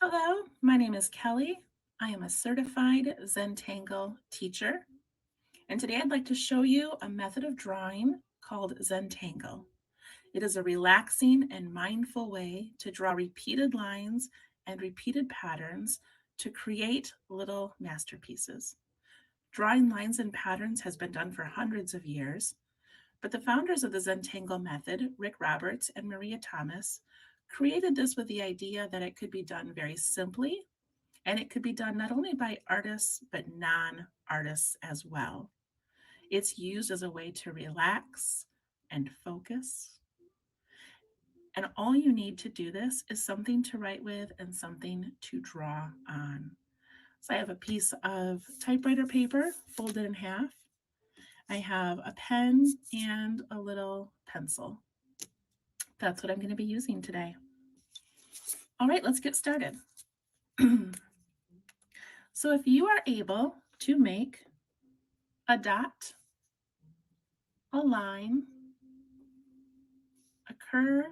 Hello, my name is Kelly. I am a certified Zentangle teacher, and today I'd like to show you a method of drawing called Zentangle. It is a relaxing and mindful way to draw repeated lines and repeated patterns to create little masterpieces. Drawing lines and patterns has been done for hundreds of years, but the founders of the Zentangle method, Rick Roberts and Maria Thomas, created this with the idea that it could be done very simply and it could be done not only by artists, but non artists as well. It's used as a way to relax and focus. And all you need to do this is something to write with and something to draw on. So I have a piece of typewriter paper folded in half. I have a pen and a little pencil. That's what I'm going to be using today. All right, let's get started. So if you are able to make a dot, a line, a curve,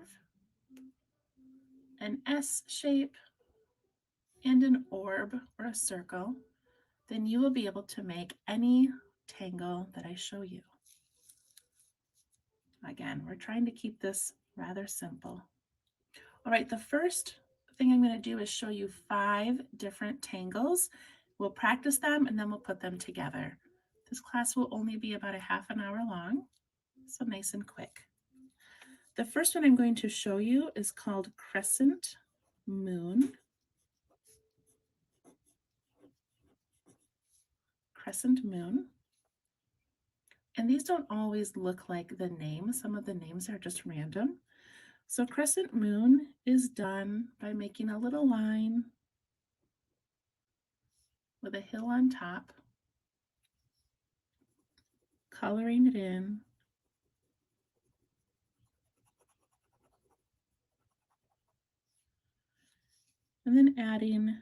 an S shape, and an orb or a circle, then you will be able to make any tangle that I show you. Again, we're trying to keep this rather simple. All right, the first thing I'm going to do is show you 5 different tangles. We'll practice them and then we'll put them together. This class will only be about a half an hour long, so nice and quick. The first one I'm going to show you is called crescent moon. Crescent moon. And these don't always look like the name. Some of the names are just random. So crescent moon is done by making a little line with a hill on top, coloring it in, and then adding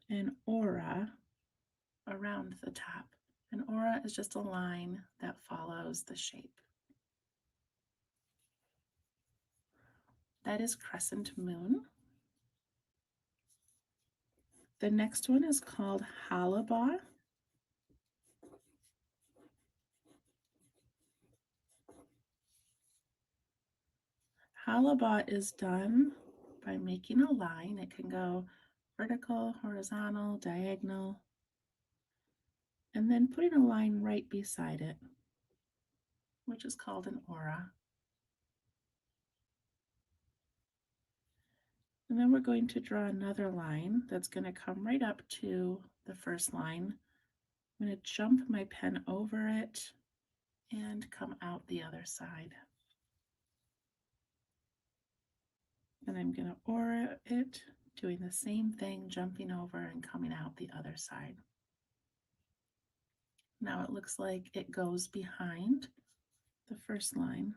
an aura around the top. An aura is just a line that follows the shape. That is crescent moon. The next one is called halaba. Halaba is done by making a line. It can go vertical, horizontal, diagonal, and then putting a line right beside it, which is called an aura. And then we're going to draw another line that's going to come right up to the first line. I'm going to jump my pen over it and come out the other side. And I'm going to aura it, doing the same thing, jumping over and coming out the other side. Now it looks like it goes behind the first line.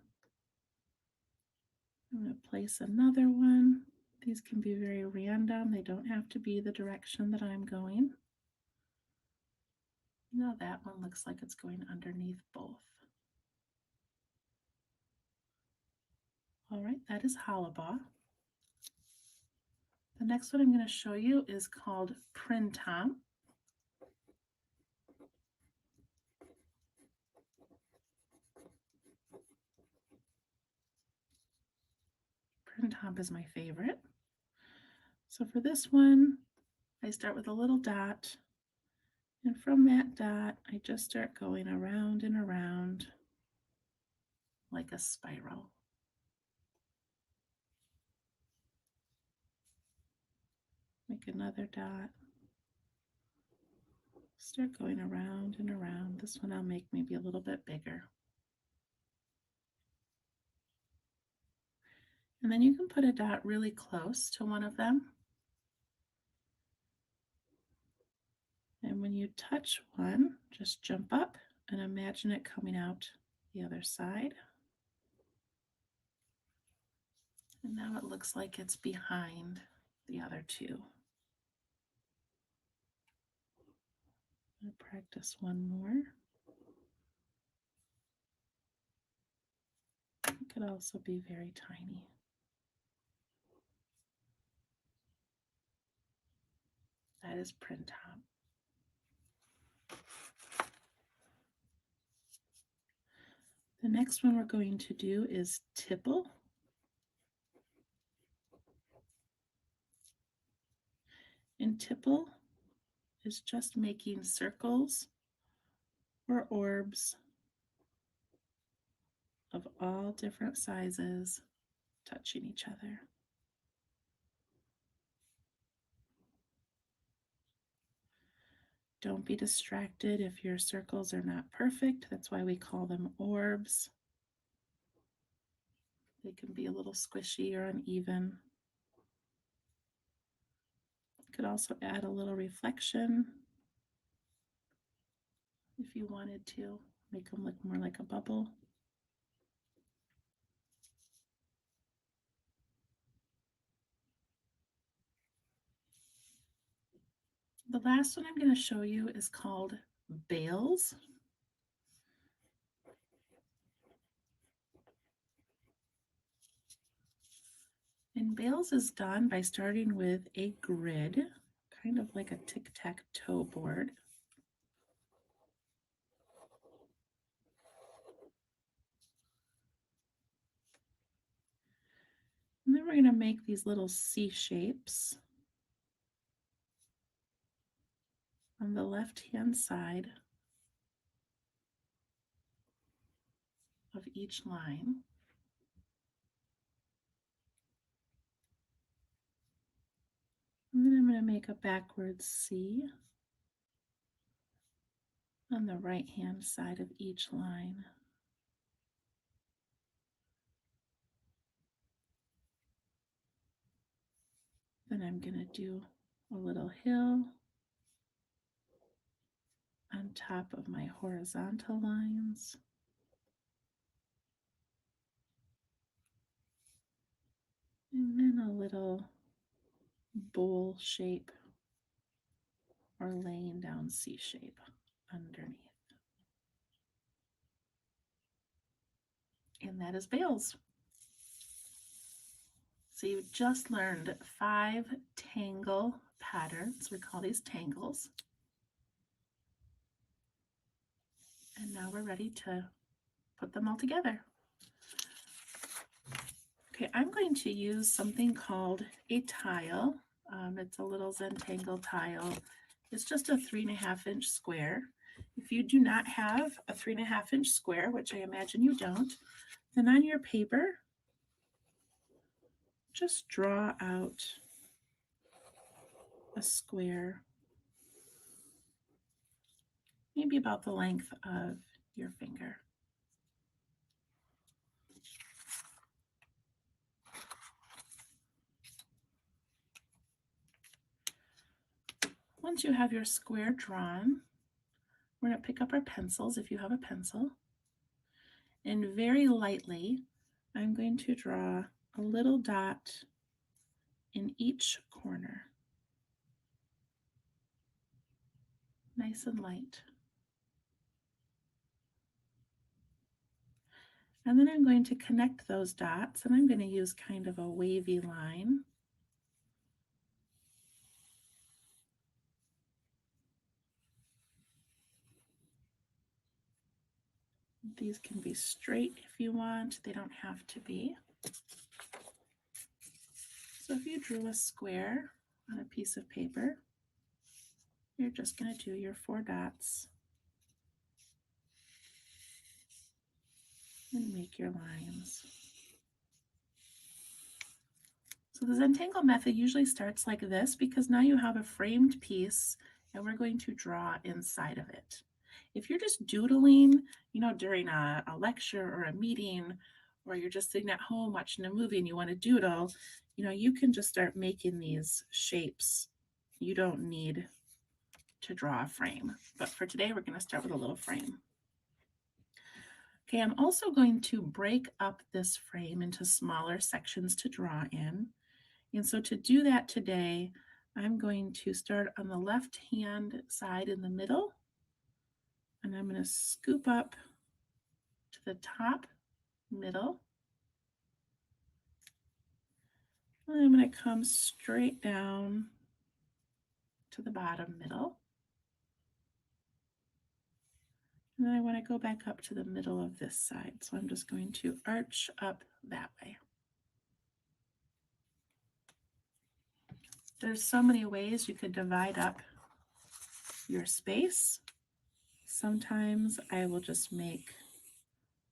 I'm going to place another one. These can be very random. They don't have to be the direction that I'm going. Now that one looks like it's going underneath both. All right, that is halaba. The next one I'm going to show you is called printemps. Printemps is my favorite. So for this one, I start with a little dot, and from that dot, I just start going around and around like a spiral. Make another dot. Start going around and around. This one I'll make maybe a little bit bigger. And then you can put a dot really close to one of them. And when you touch one, just jump up and imagine it coming out the other side. And now it looks like it's behind the other two. I'll practice one more. It could also be very tiny. That is print top. The next one we're going to do is tipple. And tipple is just making circles or orbs of all different sizes touching each other. Don't be distracted if your circles are not perfect. That's why we call them orbs. They can be a little squishy or uneven. You could also add a little reflection if you wanted to, make them look more like a bubble. The last one I'm going to show you is called bales. And bales is done by starting with a grid, kind of like a tic-tac-toe board. And then we're going to make these little C shapes on the left-hand side of each line. And then I'm going to make a backwards C on the right-hand side of each line. Then I'm going to do a little hill on top of my horizontal lines. And then a little bowl shape or laying down C shape underneath. And that is bales. So you've just learned 5 tangle patterns. We call these tangles. And now we're ready to put them all together. Okay, I'm going to use something called a tile. It's a little Zentangle tile. It's just a 3.5-inch square. If you do not have a 3.5-inch square, which I imagine you don't, then on your paper, just draw out a square, maybe about the length of your finger. Once you have your square drawn, we're going to pick up our pencils if you have a pencil, and very lightly, I'm going to draw a little dot in each corner. Nice and light. And then I'm going to connect those dots, and I'm going to use kind of a wavy line. These can be straight if you want, they don't have to be. So if you drew a square on a piece of paper, you're just going to do your 4 dots and make your lines. So the Zentangle method usually starts like this because now you have a framed piece and we're going to draw inside of it. If you're just doodling, during a lecture or a meeting, or you're just sitting at home watching a movie and you want to doodle, you can just start making these shapes. You don't need to draw a frame. But for today, we're going to start with a little frame. Okay, I'm also going to break up this frame into smaller sections to draw in. And so to do that today, I'm going to start on the left-hand side in the middle, and I'm going to scoop up to the top middle. And I'm going to come straight down to to the bottom middle. And then I want to go back up to the middle of this side. So I'm just going to arch up that way. There's so many ways you could divide up your space. Sometimes I will just make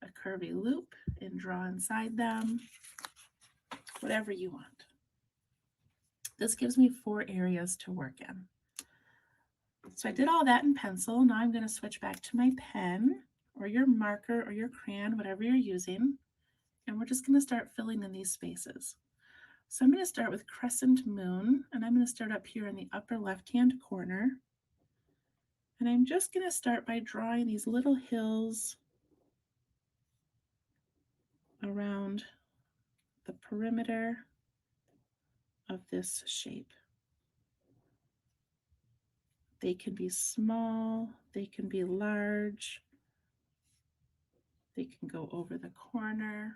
a curvy loop and draw inside them, whatever you want. This gives me 4 areas to work in. So I did all that in pencil. Now I'm going to switch back to my pen or your marker or your crayon, whatever you're using, and we're just going to start filling in these spaces. So I'm going to start with crescent moon, and I'm going to start up here in the upper left-hand corner. And I'm just going to start by drawing these little hills around the perimeter of this shape. They can be small, they can be large, they can go over the corner.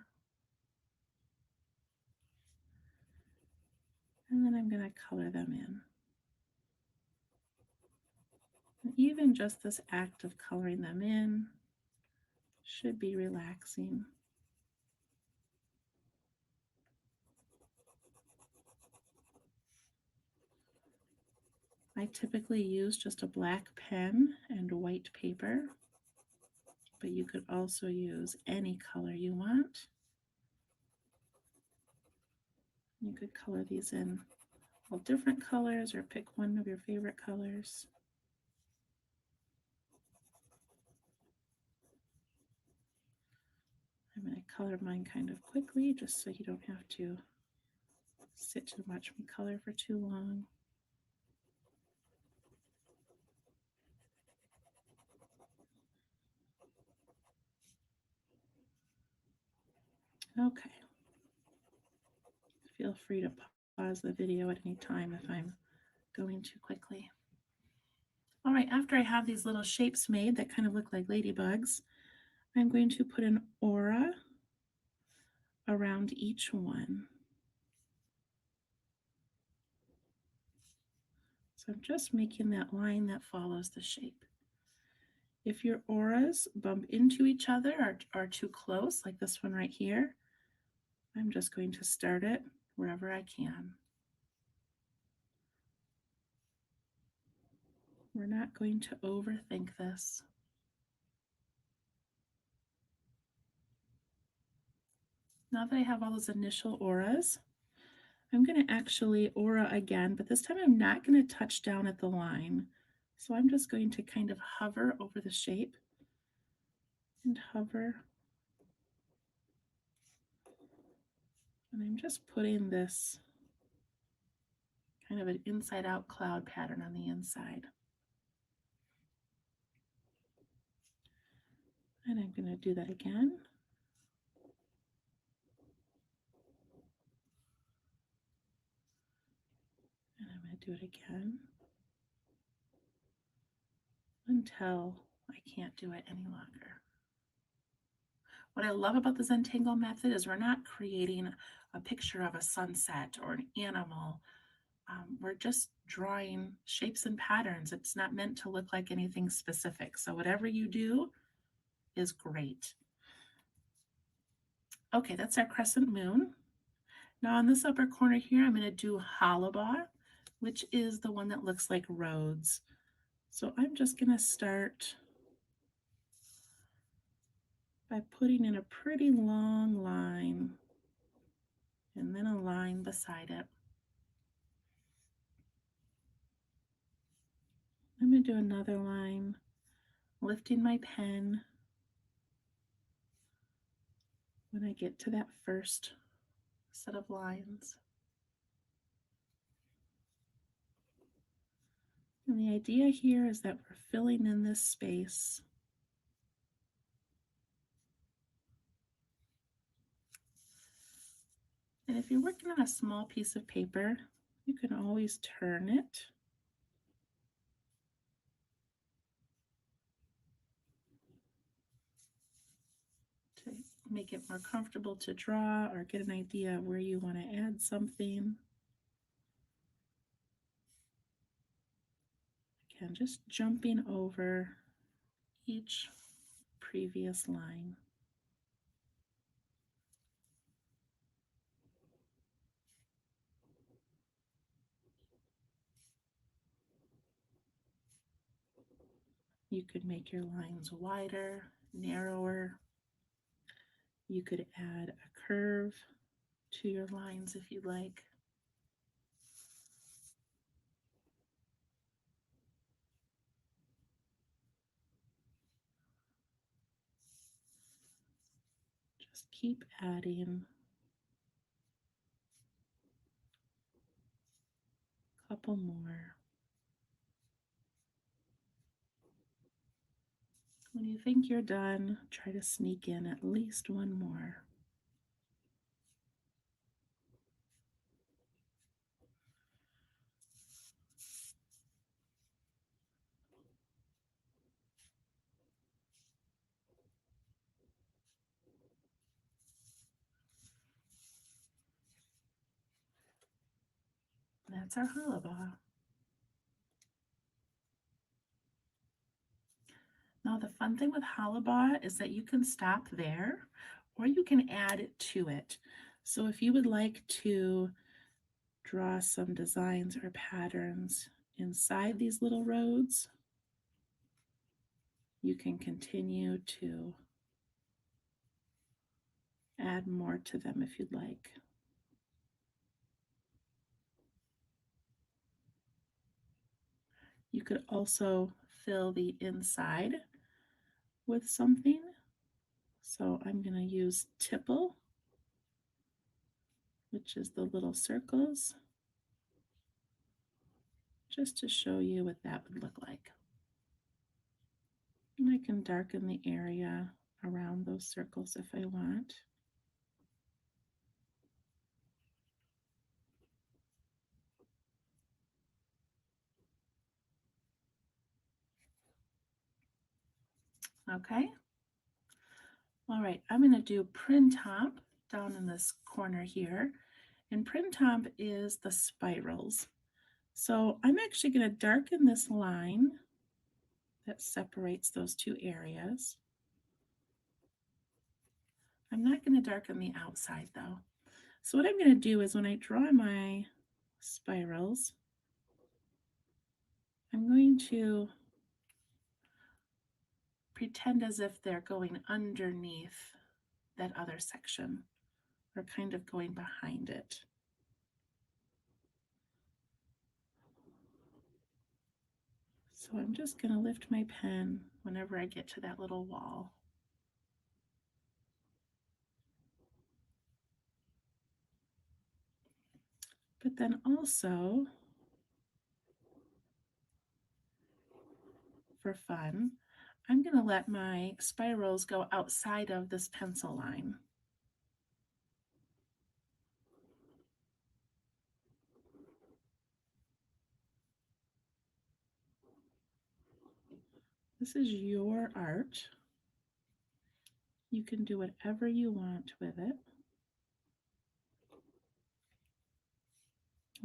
And then I'm going to color them in. And even just this act of coloring them in should be relaxing. I typically use just a black pen and white paper, but you could also use any color you want. You could color these in all different colors or pick one of your favorite colors. I'm going to color mine kind of quickly just so you don't have to sit to watch me color for too long. Okay. Feel free to pause the video at any time if I'm going too quickly. All right, after I have these little shapes made that kind of look like ladybugs, I'm going to put an aura around each one. So I'm just making that line that follows the shape. If your auras bump into each other or are too close, like this one right here, I'm just going to start it wherever I can. We're not going to overthink this. Now that I have all those initial auras, I'm going to actually aura again, but this time I'm not going to touch down at the line. So I'm just going to kind of hover over the shape and hover. And I'm just putting this kind of an inside out cloud pattern on the inside. And I'm going to do that again. And I'm going to do it again until I can't do it any longer. What I love about the Zentangle method is we're not creating a picture of a sunset or an animal. We're just drawing shapes and patterns. It's not meant to look like anything specific. So whatever you do is great. Okay, that's our crescent moon. Now on this upper corner here, I'm going to do Halaba, which is the one that looks like roads. So I'm just going to start by putting in a pretty long line and then a line beside it. I'm going to do another line, lifting my pen when I get to that first set of lines. And the idea here is that we're filling in this space. And if you're working on a small piece of paper, you can always turn it. To make it more comfortable to draw or get an idea of where you want to add something. Again, just jumping over each previous line. You could make your lines wider, narrower. You could add a curve to your lines if you'd like. Just keep adding a couple more. When you think you're done, try to sneak in at least one more. That's our hollabah. Now the fun thing with hollabah is that you can stop there or you can add to it. So if you would like to draw some designs or patterns inside these little roads, you can continue to add more to them if you'd like. You could also fill the inside with something. So I'm going to use tipple, which is the little circles, just to show you what that would look like. And I can darken the area around those circles if I want. Okay. All right, I'm going to do print top down in this corner here. And print top is the spirals. So I'm actually going to darken this line that separates those two areas. I'm not going to darken the outside though. So what I'm going to do is when I draw my spirals, I'm going to pretend as if they're going underneath that other section or kind of going behind it. So I'm just going to lift my pen whenever I get to that little wall. But then also, for fun, I'm going to let my spirals go outside of this pencil line. This is your art. You can do whatever you want with it.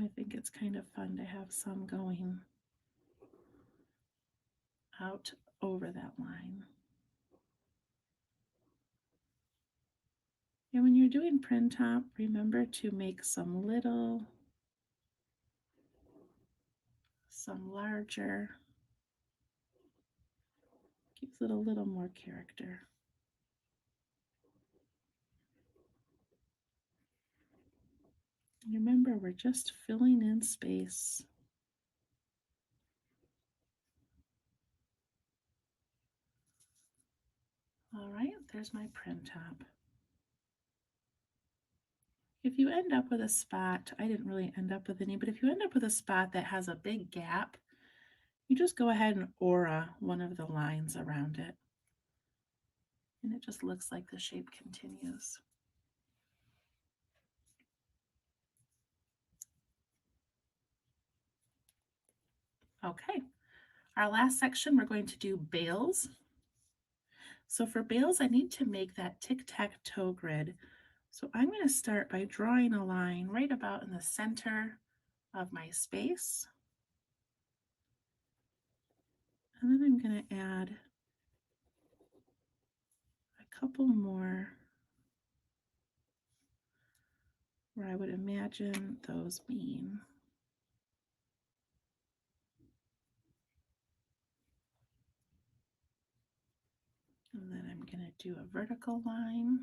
I think it's kind of fun to have some going out over that line. And when you're doing print top, remember to make some little, some larger. Gives it a little more character. Remember, we're just filling in space. All right, there's my print top. If you end up with a spot, I didn't really end up with any, but if you end up with a spot that has a big gap, you just go ahead and aura one of the lines around it. And it just looks like the shape continues. Okay, our last section, we're going to do bales. So for bales, I need to make that tic-tac-toe grid. So I'm going to start by drawing a line right about in the center of my space. And then I'm going to add a couple more where I would imagine those being. And then I'm going to do a vertical line.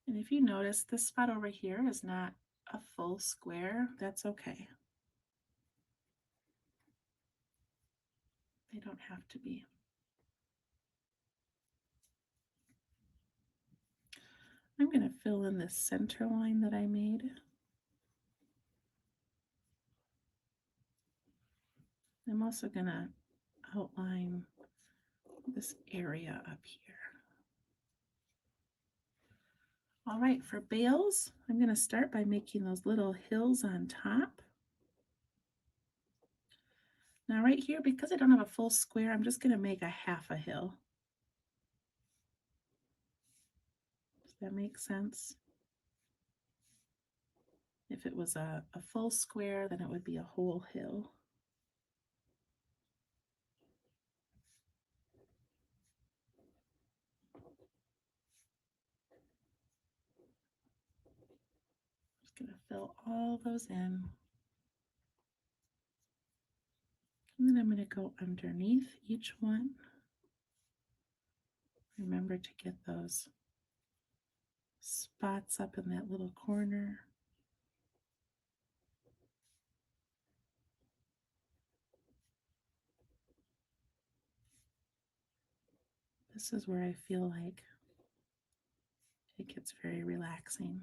And if you notice, this spot over here is not a full square. That's okay. They don't have to be. I'm going to fill in this center line that I made. I'm also going to outline this area up here. All right, for bales, I'm going to start by making those little hills on top. Now right here, because I don't have a full square, I'm just going to make a half a hill. Does that make sense? If it was a full square, then it would be a whole hill. Just going to fill all those in. And then I'm going to go underneath each one. Remember to get those spots up in that little corner. This is where I feel like it gets very relaxing.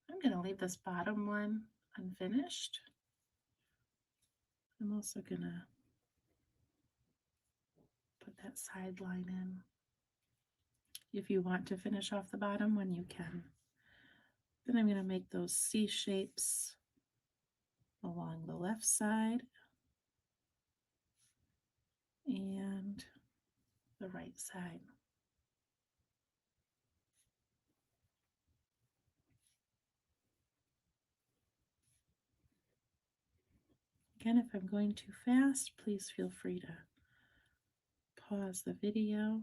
I'm going to leave this bottom one unfinished. I'm also going to put that side line in. If you want to finish off the bottom one, you can. Then I'm going to make those C shapes along the left side and the right side. Again, if I'm going too fast, please feel free to pause the video.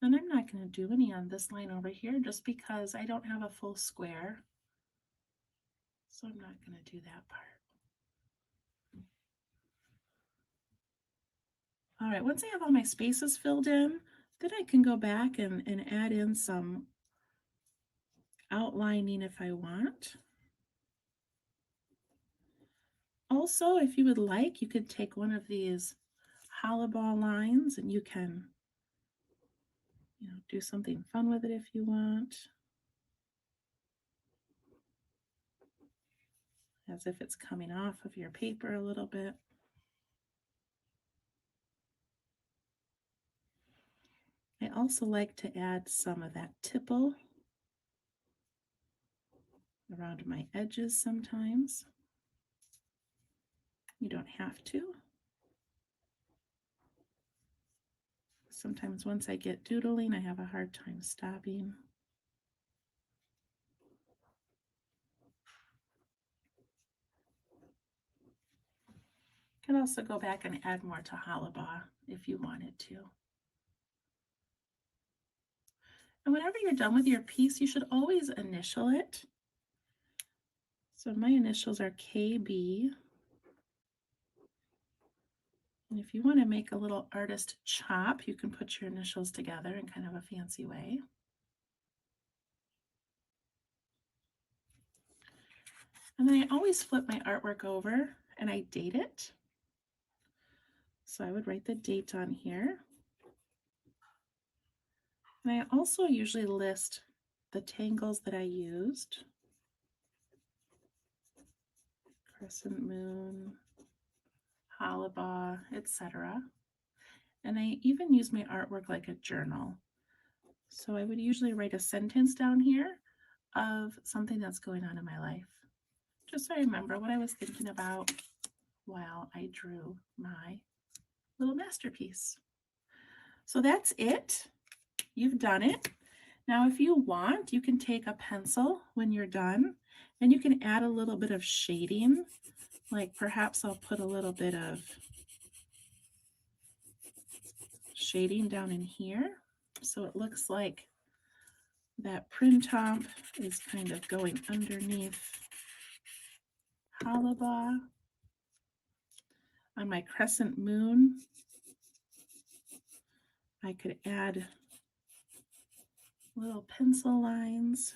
And I'm not going to do any on this line over here just because I don't have a full square. So I'm not going to do that part. All right, once I have all my spaces filled in, then I can go back and add in some outlining if I want. Also, if you would like, you could take one of these hollow ball lines and you can, do something fun with it if you want. As if it's coming off of your paper a little bit. I also like to add some of that tipple around my edges sometimes. You don't have to. Sometimes once I get doodling, I have a hard time stopping. You can also go back and add more to Hollabaugh if you wanted to. And whenever you're done with your piece, you should always initial it. So my initials are KB. And if you want to make a little artist chop, you can put your initials together in kind of a fancy way. And then I always flip my artwork over and I date it. So I would write the date on here. And I also usually list the tangles that I used. Crescent moon, Hollabaugh, etc. And I even use my artwork like a journal. So I would usually write a sentence down here of something that's going on in my life, just so I remember what I was thinking about while I drew my little masterpiece. So that's it. You've done it. Now, if you want, you can take a pencil when you're done and you can add a little bit of shading. Like perhaps I'll put a little bit of shading down in here so it looks like that prim top is kind of going underneath Halaba. On my crescent moon, I could add little pencil lines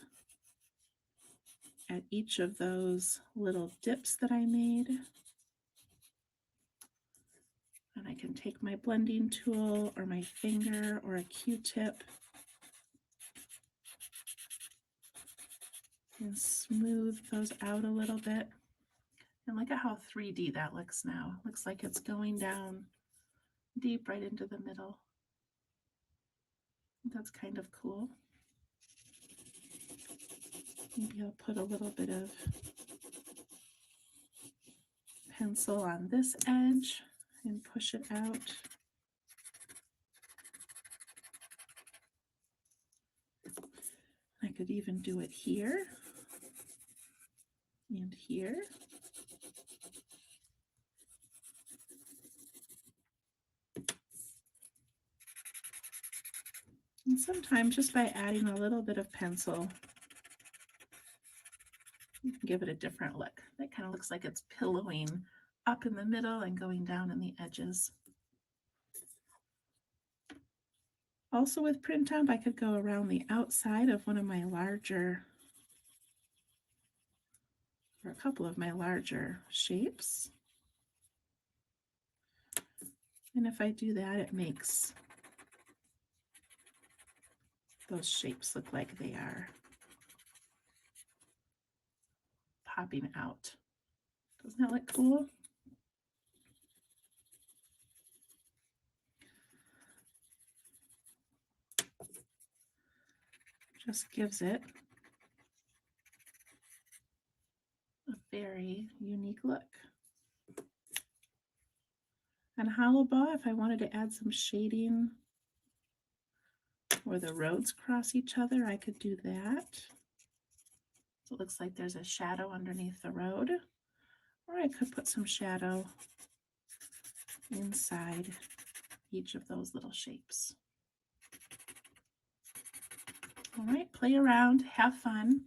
at each of those little dips that I made. And I can take my blending tool or my finger or a Q-tip and smooth those out a little bit. And look at how 3D that looks now. Looks like it's going down deep right into the middle. That's kind of cool. Maybe I'll put a little bit of pencil on this edge and push it out. I could even do it here and here. And sometimes just by adding a little bit of pencil, you can give it a different look. That kind of looks like it's pillowing up in the middle and going down in the edges. Also with print top, I could go around the outside of one of my larger, or a couple of my larger shapes. And if I do that, it makes those shapes look like they are popping out. Doesn't that look cool? Just gives it a very unique look. On Halaba, if I wanted to add some shading where the roads cross each other, I could do that. So it looks like there's a shadow underneath the road, or I could put some shadow inside each of those little shapes. All right, play around, have fun.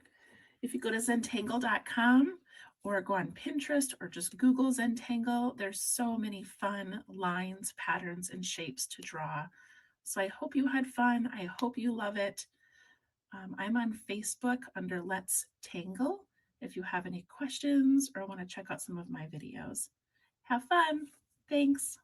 If you go to Zentangle.com or go on Pinterest or just Google Zentangle, there's so many fun lines, patterns, and shapes to draw. So I hope you had fun. I hope you love it. I'm on Facebook under Let's Tangle if you have any questions or want to check out some of my videos. Have fun. Thanks.